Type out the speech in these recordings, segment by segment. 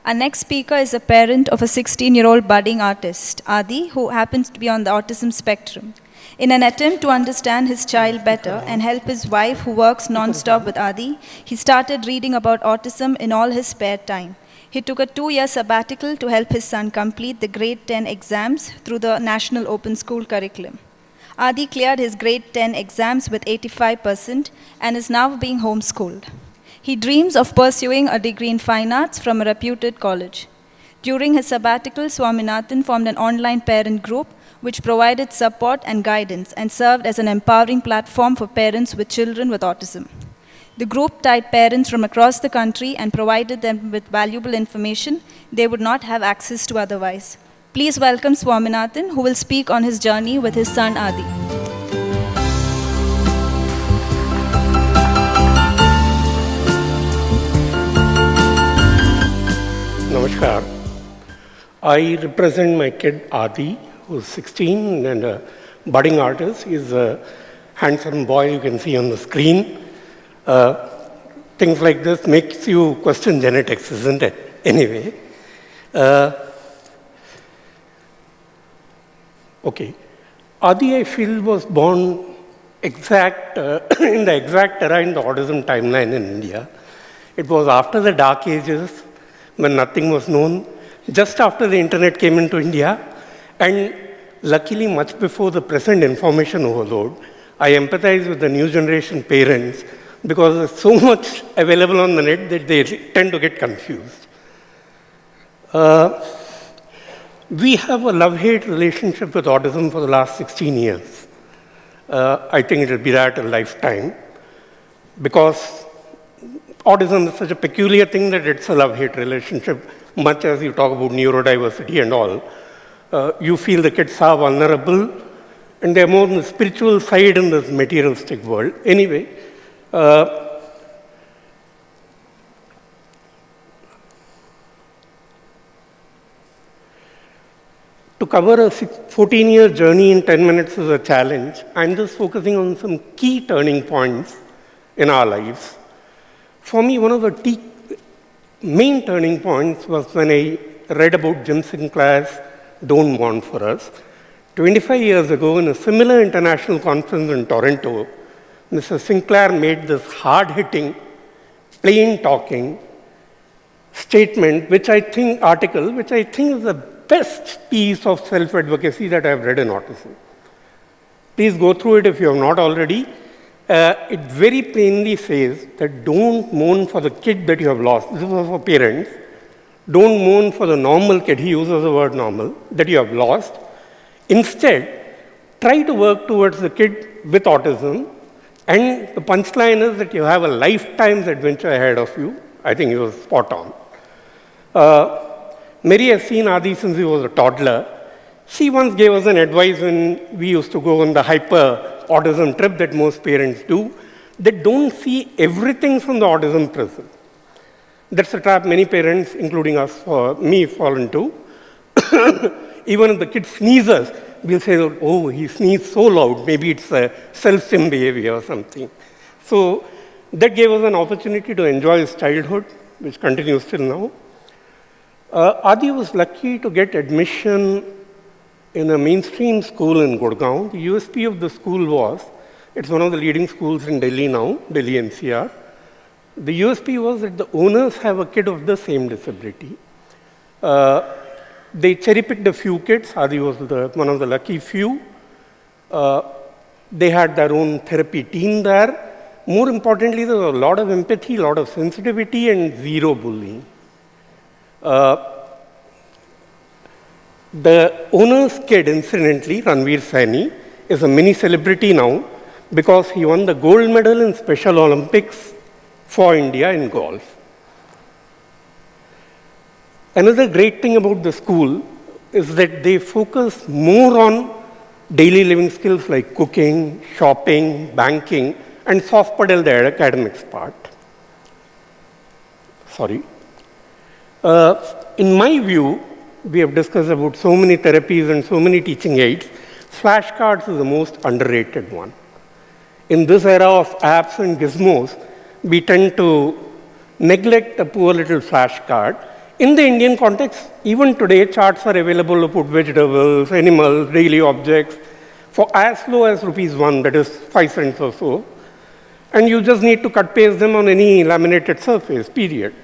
Our next speaker is a parent of a 16-year-old budding artist, Adi, who happens to be on the autism spectrum. In an attempt to understand his child better and help his wife, who works non-stop with Adi, he started reading about autism in all his spare time. He took a 2-year sabbatical to help his son complete the grade 10 exams through the National Open School curriculum. Adi cleared his grade 10 exams with 85% and is now being homeschooled. He dreams of pursuing a degree in fine arts from a reputed college. During his sabbatical, Swaminathan formed an online parent group which provided support and guidance and served as an empowering platform for parents with children with autism. The group tied parents from across the country and provided them with valuable information they would not have access to otherwise. Please welcome Swaminathan, who will speak on his journey with his son Adi. Namaskar. I represent my kid Adi, who's 16 and a budding artist. He's a handsome boy you can see on the screen. Things like this makes you question genetics, isn't it? Anyway. Okay. Adi, I feel, was born in the exact era in the autism timeline in India. It was after the dark ages, when nothing was known, just after the internet came into India, and luckily much before the present information overload. I empathize with the new generation parents because there's so much available on the net that they tend to get confused. We have a love-hate relationship with autism for the last 16 years. I think it will be that a lifetime, because autism is such a peculiar thing that it's a love-hate relationship. Much as you talk about neurodiversity and all, you feel the kids are vulnerable, and they're more on the spiritual side in this materialistic world. Anyway, to cover a 14-year journey in 10 minutes is a challenge. I'm just focusing on some key turning points in our lives. For me, one of the main turning points was when I read about Jim Sinclair's Don't Want for Us. 25 years ago, in a similar international conference in Toronto, Mr. Sinclair made this hard-hitting, plain-talking statement, article, which I think is the best piece of self-advocacy that I've read in autism. Please go through it if you have not already. It very plainly says that don't mourn for the kid that you have lost. This was for parents. Don't mourn for the normal kid, he uses the word normal, that you have lost. Instead, try to work towards the kid with autism, and the punchline is that you have a lifetime's adventure ahead of you. I think he was spot on. Mary has seen Adi since he was a toddler. She once gave us an advice when we used to go on the hyper autism trip that most parents do, that don't see everything from the autism prism. That's a trap many parents, including us, me, fall into. Even if the kid sneezes, we'll say, oh, he sneezed so loud, maybe it's a self-sim behavior or something. So that gave us an opportunity to enjoy his childhood, which continues till now. Adi was lucky to get admission in a mainstream school in Gurgaon. The USP of the school was, it's one of the leading schools in Delhi now, Delhi NCR. The USP was that the owners have a kid of the same disability. They cherry-picked a few kids. Adi was one of the lucky few. They had their own therapy team there. More importantly, there was a lot of empathy, a lot of sensitivity, and zero bullying. The owner's kid, incidentally, Ranveer Saini, is a mini celebrity now because he won the gold medal in Special Olympics for India in golf. Another great thing about the school is that they focus more on daily living skills like cooking, shopping, banking, and soft padel the academics part. Sorry. In my view, we have discussed about so many therapies and so many teaching aids. Flashcards is the most underrated one. In this era of apps and gizmos, we tend to neglect a poor little flashcard. In the Indian context, even today, charts are available to put vegetables, animals, daily objects for as low as ₹1, that is 5 cents or so. And you just need to cut paste them on any laminated surface, period.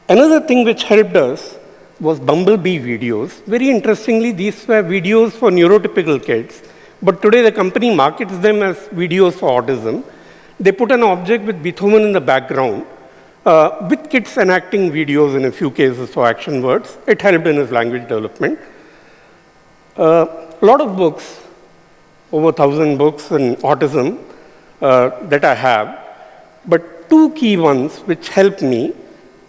Another thing which helped us was bumblebee videos. Very interestingly, these were videos for neurotypical kids, but today the company markets them as videos for autism. They put an object with Beethoven in the background, with kids enacting videos in a few cases for action words. It helped in his language development. A lot of books, over 1,000 books in autism that I have, but two key ones which helped me,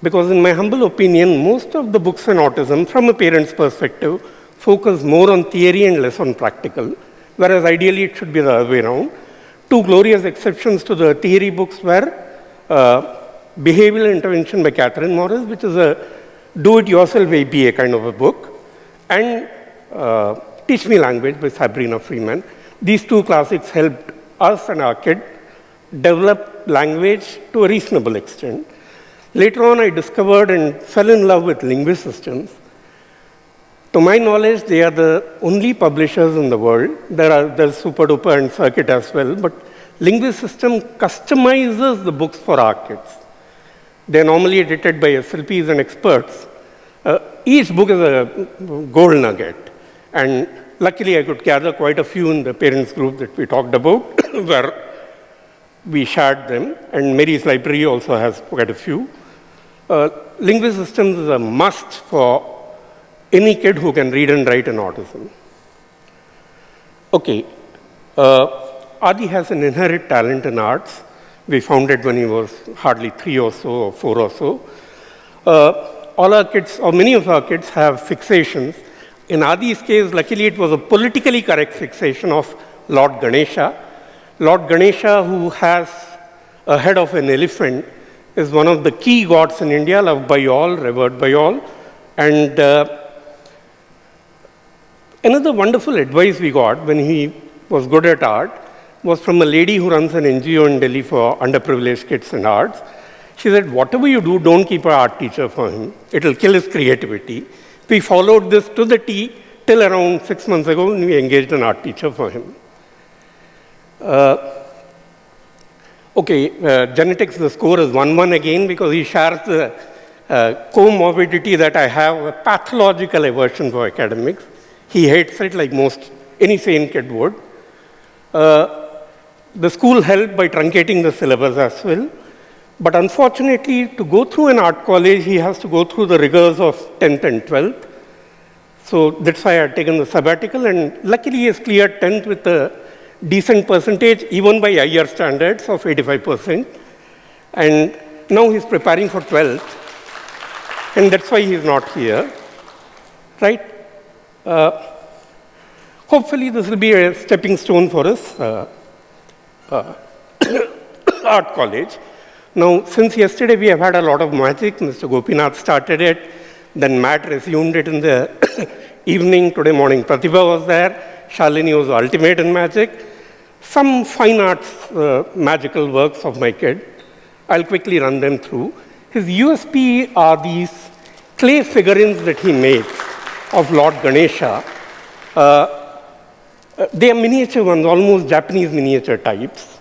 because in my humble opinion, most of the books on autism, from a parent's perspective, focus more on theory and less on practical, whereas ideally it should be the other way around. Two glorious exceptions to the theory books were Behavioral Intervention by Catherine Morris, which is a do-it-yourself ABA kind of a book, and Teach Me Language by Sabrina Freeman. These two classics helped us and our kid develop language to a reasonable extent. Later on, I discovered and fell in love with linguist systems. To my knowledge, they are the only publishers in the world. There's SuperDuper and Circuit as well, but linguist system customizes the books for our kids. They're normally edited by SLPs and experts. Each book is a gold nugget. And luckily, I could gather quite a few in the parents group that we talked about, where we shared them. And Mary's library also has quite a few. Linguist systems is a must for any kid who can read and write in autism. Okay, Adi has an inherent talent in arts. We found it when he was hardly 3 or so, or 4 or so. All our kids, or many of our kids, have fixations. In Adi's case, luckily it was a politically correct fixation of Lord Ganesha. Lord Ganesha, who has a head of an elephant, is one of the key gods in India, loved by all, revered by all. And another wonderful advice we got when he was good at art was from a lady who runs an NGO in Delhi for underprivileged kids in arts. She said, whatever you do, don't keep an art teacher for him. It'll kill his creativity. We followed this to the T till around 6 months ago when we engaged an art teacher for him. Genetics, the score is 1-1 again because he shares the comorbidity that I have, a pathological aversion for academics. He hates it like most any sane kid would. The school helped by truncating the syllabus as well. But unfortunately, to go through an art college, he has to go through the rigors of 10th and 12th. So that's why I had taken the sabbatical, and luckily he has cleared 10th with a decent percentage, even by IR standards of 85%. And now he's preparing for 12th, and that's why he's not here, right? Hopefully this will be a stepping stone for us, art college. Now, since yesterday we have had a lot of magic. Mr. Gopinath started it, then Matt resumed it in the evening. Today morning, Pratibha was there. Shalini was ultimate in magic. Some fine arts magical works of my kid. I'll quickly run them through. His USP are these clay figurines that he makes of Lord Ganesha. They are miniature ones, almost Japanese miniature types.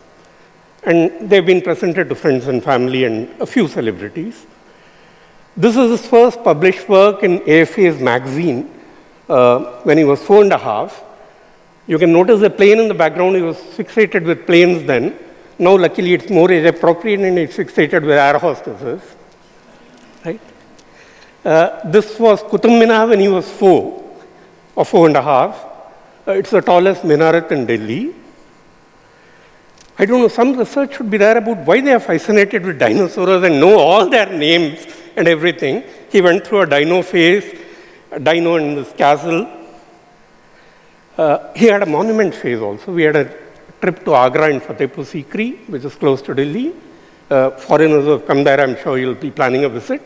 And they've been presented to friends and family and a few celebrities. This is his first published work in AFA's magazine when he was 4.5. You can notice the plane in the background. He was fixated with planes then. Now, luckily, it's more age appropriate and it's fixated with air hostesses. Right? This was Qutub Minar when he was 4 or 4.5. It's the tallest minaret in Delhi. I don't know, some research should be there about why they are fascinated with dinosaurs and know all their names and everything. He went through a dino phase, a dino in this castle. He had a monument phase also. We had a trip to Agra and Fatehpur Sikri, which is close to Delhi. Foreigners who have come there, I'm sure you'll be planning a visit.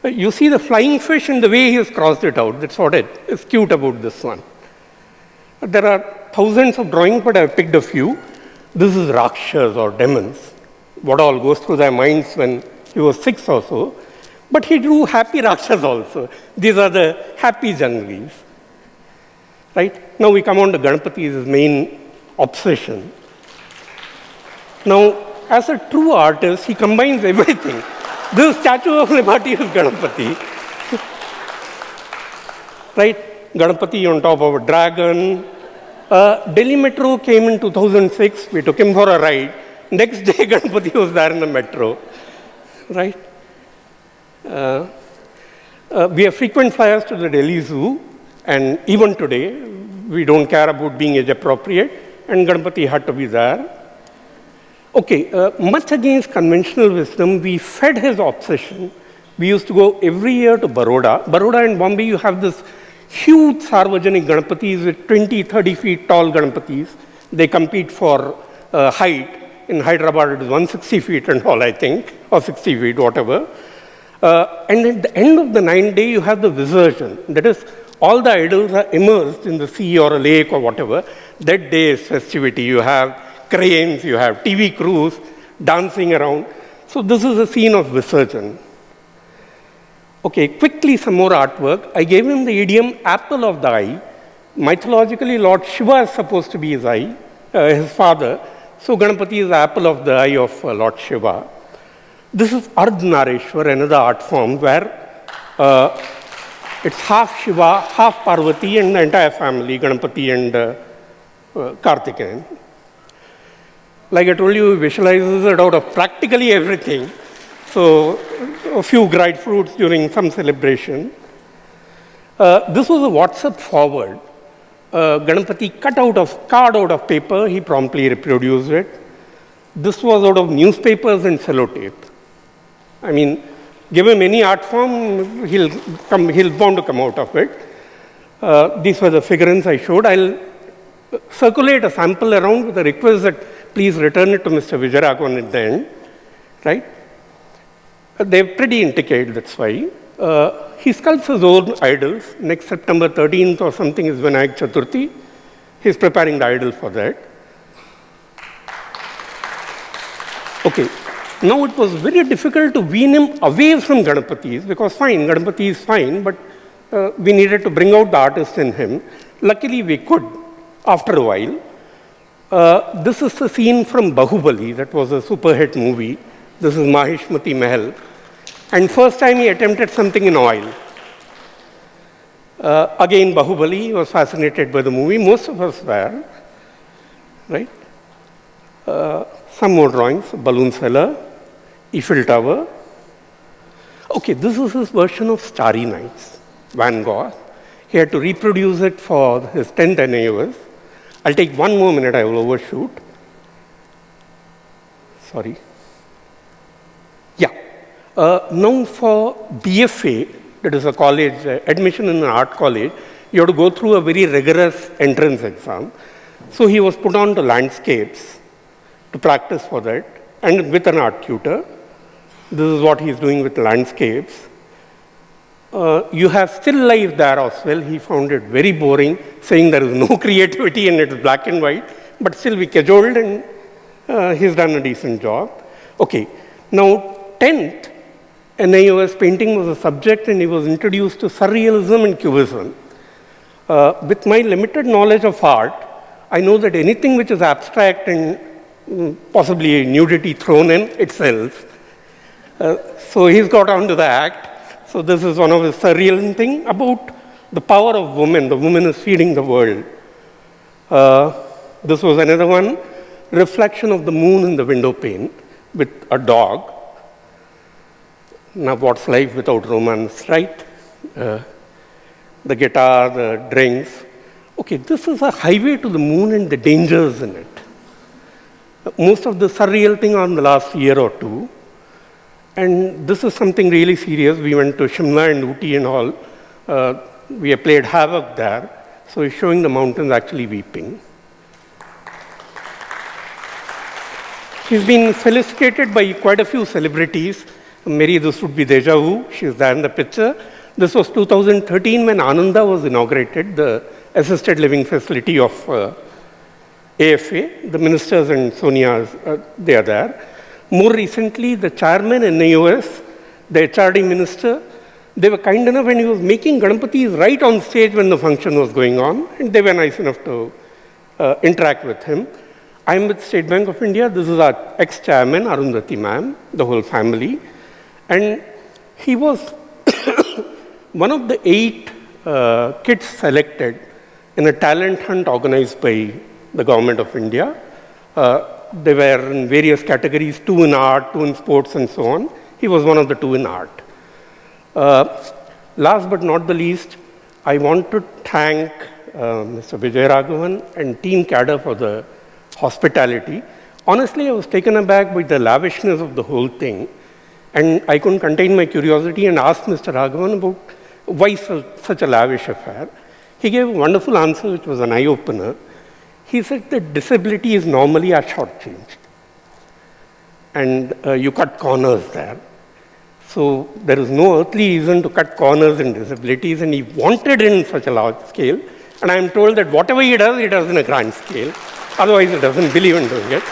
You see the flying fish and the way he has crossed it out. That's what is cute about this one. There are thousands of drawings, but I've picked a few. This is Rakshas or demons, what all goes through their minds when he was 6 or so. But he drew happy Rakshas also. These are the happy junglis. Right? Now we come on to Ganapati's main obsession. Now, as a true artist, he combines everything. This statue of liberty is Ganapati. Right? Ganapati on top of a dragon. Delhi Metro came in 2006. We took him for a ride. Next day, Ganapati was there in the metro. Right? We have frequent flyers to the Delhi Zoo. And even today, we don't care about being age appropriate. And Ganapati had to be there. Okay, much against conventional wisdom, we fed his obsession. We used to go every year to Baroda. Baroda and Bombay, you have this huge Sarvajanik Ganapatis with 20, 30 feet tall Ganapatis. They compete for height. In Hyderabad, it is 160 feet and all, I think, or 60 feet, whatever. And at the end of the 9th day, you have the Visarjan. That is, all the idols are immersed in the sea or a lake or whatever. That day is festivity. You have cranes, you have TV crews dancing around. So this is a scene of Visarjan. Okay, quickly some more artwork. I gave him the idiom apple of the eye. Mythologically, Lord Shiva is supposed to be his eye, his father. So Ganapati is the apple of the eye of Lord Shiva. This is Ardhanareshwar, another art form where it's half Shiva, half Parvati and the entire family, Ganapati and Kartikeyan. Like I told you, he visualizes it out of practically everything. So a few dried fruits during some celebration. This was a WhatsApp forward. Ganapati card out of paper, he promptly reproduced it. This was out of newspapers and sellotape. I mean, give him any art form, he'll bound to come out of it. These were the figurines I showed. I'll circulate a sample around with a request that please return it to Mr. Vijayaraghavan at the end, right? They're pretty intricate, that's why. He sculpts his own idols. Next September 13th or something is Vinayak Chaturthi. He's preparing the idol for that. Okay, now it was very difficult to wean him away from Ganapatis because fine, Ganapati is fine, but we needed to bring out the artist in him. Luckily, we could after a while. This is the scene from Bahubali, that was a super hit movie. This is Maheshmati Mahal. And first time he attempted something in oil. Again, Bahubali was fascinated by the movie. Most of us were, right? Some more drawings, balloon seller, Eiffel Tower. Okay, this is his version of Starry Nights, Van Gogh. He had to reproduce it for his 10th NAOS. I'll take one more minute, I will overshoot. Sorry. Yeah. Now for BFA, that is a college, admission in an art college, you have to go through a very rigorous entrance exam. So he was put on to landscapes to practice for that, and with an art tutor. This is what he's doing with landscapes. You have still life there as well. He found it very boring, saying there is no creativity and it is black and white, but still we cajoled and he's done a decent job. Okay, now 10th, NIOS painting was a subject and he was introduced to surrealism and cubism. With my limited knowledge of art, I know that anything which is abstract and possibly nudity thrown in itself. So he's got onto the act. So this is one of his surreal thing about the power of women. The woman is feeding the world. This was another one, reflection of the moon in the window pane with a dog. Now what's life without romance, right? The guitar, the drinks. Okay, this is a highway to the moon and the dangers in it. Most of the surreal thing on the last year or two. And this is something really serious. We went to Shimla and Ooty and all. We have played havoc there. So he's showing the mountains actually weeping. He's been felicitated by quite a few celebrities. Maybe this would be Deja Vu. She's there in the picture. This was 2013 when Ananda was inaugurated, the assisted living facility of AFA. The ministers and Sonia, they are there. More recently, the chairman in NAOS, the HRD minister. They were kind enough, and he was making Ganapatis right on stage when the function was going on, and they were nice enough to interact with him. I'm with State Bank of India. This is our ex-chairman, Arundhati ma'am, the whole family. And he was one of the 8 kids selected in a talent hunt organized by the government of India. They were in various categories, 2 in art, 2 in sports, and so on. He was one of the 2 in art. Last but not the least, I want to thank Mr. Vijay Raghavan and Team CADRRE for the hospitality. Honestly, I was taken aback by the lavishness of the whole thing, and I couldn't contain my curiosity and asked Mr. Raghavan about why such a lavish affair. He gave a wonderful answer, which was an eye-opener. He said that disability is normally a shortchanged, and you cut corners there. So there is no earthly reason to cut corners in disabilities, and he wanted it in such a large scale. And I am told that whatever he does in a grand scale. Otherwise, he doesn't believe in doing it.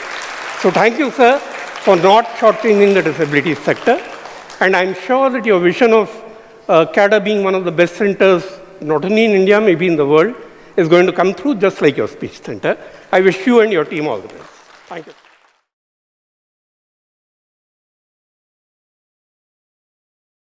So thank you, sir, for not shortchanging the disability sector. And I'm sure that your vision of CADRRE being one of the best centers, not only in India, maybe in the world, is going to come through just like your speech center. I wish you and your team all the best. Thank you.